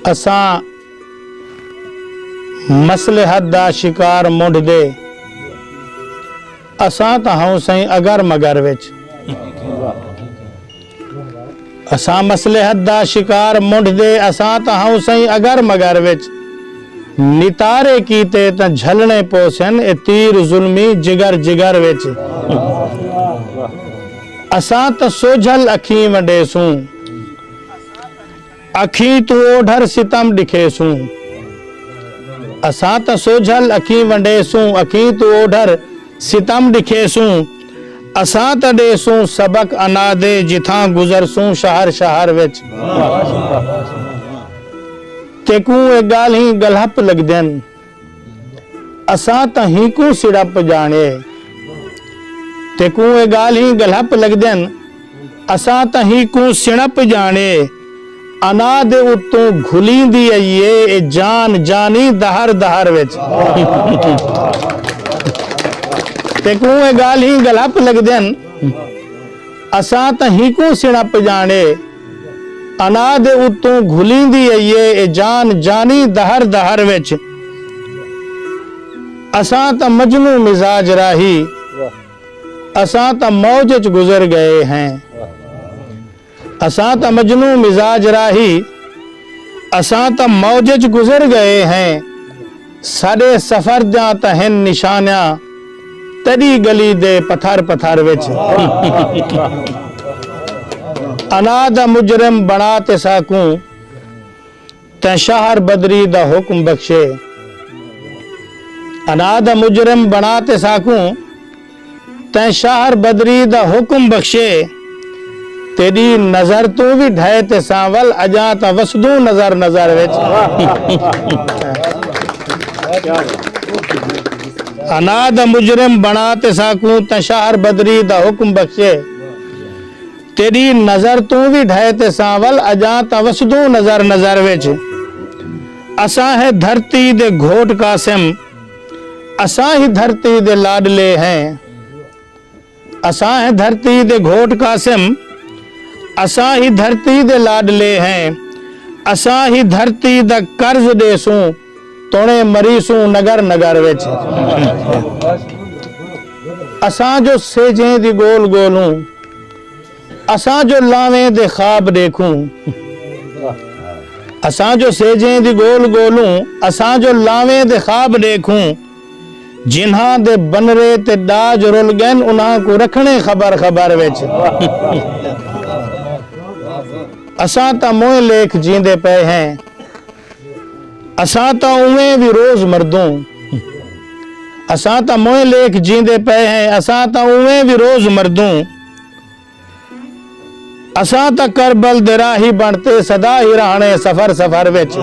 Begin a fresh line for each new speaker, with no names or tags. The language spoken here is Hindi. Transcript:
असां मसलहत दा शिकार मुंढ दे असां तां हूं सही अगर मगर विच असां मसलहत दा शिकार मुंढ दे असां तां हूं सही अगर मगर विच नितारे कीते त झलने पोसन ए तीर जुल्मी जिगर जिगर विच असां त सोझल अखी वंडेसूं अखी तू ओढ़र सितम दिखेसूं असां त सोझल अखी वंडेसूं अखी तू ओढ़र सितम दिखेसूं असां त ॾेसूं सबक अनादे जिथां गुज़रसूं शहर शहर विच तेकूं ए ॻाल्हि गलहप लगदन असां त हीकू सिड़प जाने तेकूं ए ॻाल्हि गलहप लगदन असां त हीकू सिड़प जाने अनाद उतों घुलींदी ये ए जान जानी दहर दहर विच तेकूं ए ॻाल्हि गलहप लगदन असां त हीकू सिड़प जाने अनाद उतों घुलींदी ये ए जान जानी दहर दहर विच असां त मजनू मिजाज राही असां त मौज च गुजर गए हैं असां त मजनू मिजाज राही असां त मौज च गुजर गए हैं साडे सफर जा त हिन निशानियां तड़ी गली दे पत्थर पत्थर विच अनाद मुजरम बनाते साकूं ते शहर बदरी दा हुक्म बख्शे अनाद मुजरम बनाते साकूं ते शहर बदरी दा हुक्म बख्शे तेरी नजर तू भी ढहे ते सावल अजा त वसदू नजर नजर विच अनाद मुजरम बनाते साकूं ते शहर बदरी दा हुक्म बख्शे तेरी नजर तू भी ढहे ते सावल अजा त वसदू नजर नजर विच असां है धरती दे घोट कासिम असां ही धरती दे लाडले हैं असां है धरती दे घोट कासिम असां ही धरती दे लाडले हैं असां ही धरती दा कर्ज देसूं तोणे मरीसूं नगर नगर विच असां जो सेजे दी गोल गोलूं असां जो लावे दे ख्वाब देखूं असां जो सेजे दी गोल गोलूं असां जो लावे दे ख्वाब देखूं जिन्हां दे बनरे ते दाज रुल गन उन्हां को रखने खबर खबर विच असां त मोए लेख जींदे पे हैं असां त उवें भी रोज मरदूं असां त मोए लेख जींदे पे हैं असां त उवें भी रोज मरदूं असां त करबल दे राही बनते सदा ही रहने सफर सफर विच